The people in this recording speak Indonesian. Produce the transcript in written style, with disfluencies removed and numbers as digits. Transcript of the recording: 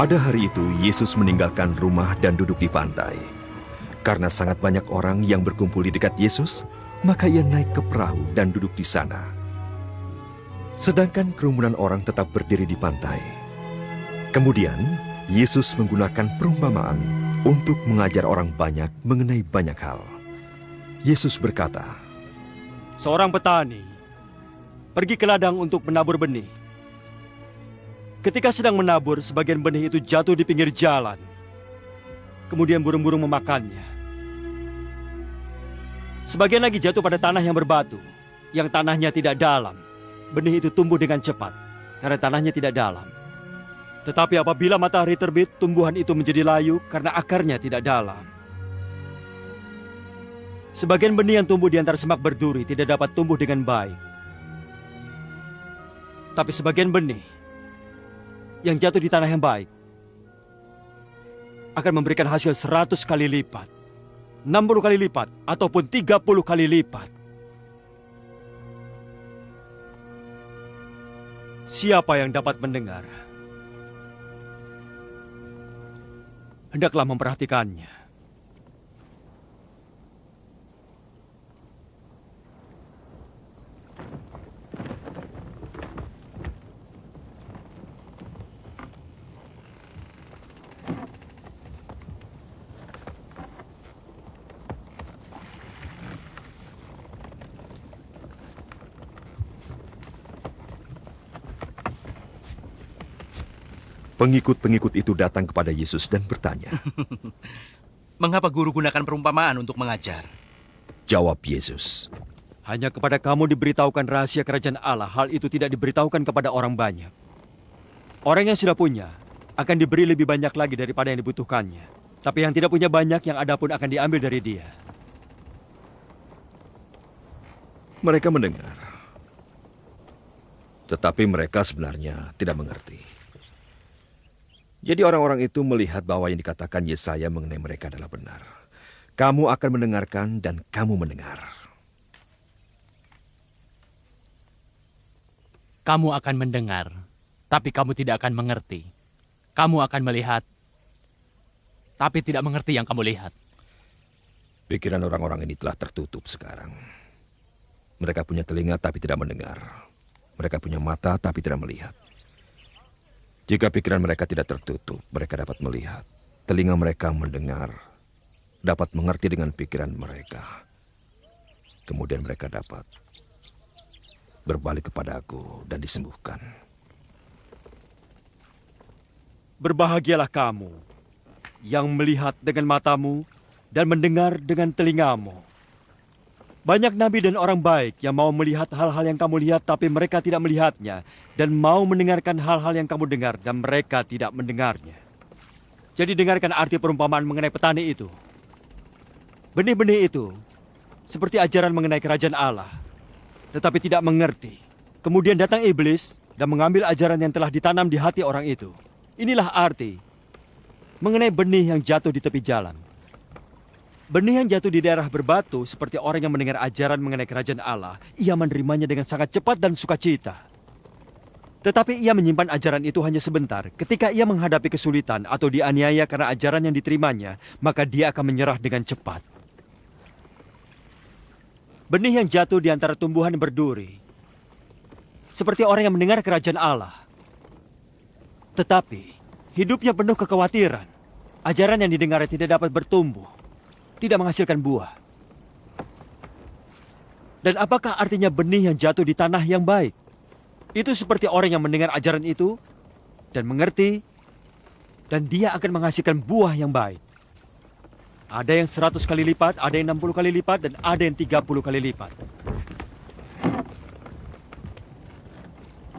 Pada hari itu, Yesus meninggalkan rumah dan duduk di pantai. Karena sangat banyak orang yang berkumpul di dekat Yesus, maka ia naik ke perahu dan duduk di sana. Sedangkan kerumunan orang tetap berdiri di pantai. Kemudian, Yesus menggunakan perumpamaan untuk mengajar orang banyak mengenai banyak hal. Yesus berkata, Seorang petani pergi ke ladang untuk menabur benih. Ketika sedang menabur, sebagian benih itu jatuh di pinggir jalan. Kemudian burung-burung memakannya. Sebagian lagi jatuh pada tanah yang berbatu, yang tanahnya tidak dalam. Benih itu tumbuh dengan cepat, karena tanahnya tidak dalam. Tetapi apabila matahari terbit, tumbuhan itu menjadi layu karena akarnya tidak dalam. Sebagian benih yang tumbuh di antara semak berduri tidak dapat tumbuh dengan baik. Tapi sebagian benih yang jatuh di tanah yang baik akan memberikan hasil 100 kali lipat, 60 kali lipat, ataupun 30 kali lipat. Siapa yang dapat mendengar, hendaklah memperhatikannya. pengikut-pengikut itu datang kepada Yesus dan bertanya. Mengapa guru gunakan perumpamaan untuk mengajar? Jawab Yesus, Hanya kepada kamu diberitahukan rahasia kerajaan Allah. Hal itu tidak diberitahukan kepada orang banyak. Orang yang sudah punya akan diberi lebih banyak lagi daripada yang dibutuhkannya. Tapi yang tidak punya banyak, yang ada pun akan diambil dari dia. mereka mendengar, tetapi mereka sebenarnya tidak mengerti. Jadi orang-orang itu melihat bahwa yang dikatakan Yesaya mengenai mereka adalah benar. Kamu akan mendengarkan dan kamu mendengar. Kamu akan mendengar, tapi kamu tidak akan mengerti. Kamu akan melihat, tapi tidak mengerti yang kamu lihat. Pikiran orang-orang ini telah tertutup sekarang. Mereka punya telinga tapi tidak mendengar. Mereka punya mata tapi tidak melihat. Jika pikiran mereka tidak tertutup, mereka dapat melihat. Telinga mereka mendengar, dapat mengerti dengan pikiran mereka. Kemudian mereka dapat berbalik kepada Aku dan disembuhkan. Berbahagialah kamu yang melihat dengan matamu dan mendengar dengan telingamu. Banyak nabi dan orang baik yang mau melihat hal-hal yang kamu lihat, tapi mereka tidak melihatnya, dan mau mendengarkan hal-hal yang kamu dengar, dan mereka tidak mendengarnya. Jadi dengarkan arti perumpamaan mengenai petani itu. Benih-benih itu seperti ajaran mengenai kerajaan Allah, tetapi tidak mengerti. Kemudian datang iblis dan mengambil ajaran yang telah ditanam di hati orang itu. Inilah arti mengenai benih yang jatuh di tepi jalan. Benih yang jatuh di daerah berbatu seperti orang yang mendengar ajaran mengenai kerajaan Allah. Ia menerimanya dengan sangat cepat dan sukacita. Tetapi ia menyimpan ajaran itu hanya sebentar. Ketika ia menghadapi kesulitan atau dianiaya karena ajaran yang diterimanya, maka dia akan menyerah dengan cepat. Benih yang jatuh di antara tumbuhan berduri seperti orang yang mendengar kerajaan Allah, tetapi hidupnya penuh kekhawatiran. Ajaran yang didengarnya tidak dapat bertumbuh, tidak menghasilkan buah. Dan apakah artinya benih yang jatuh di tanah yang baik? Itu seperti orang yang mendengar ajaran itu dan mengerti, dan dia akan menghasilkan buah yang baik. Ada yang 100 kali lipat, ada yang 60 kali lipat, dan ada yang 30 kali lipat.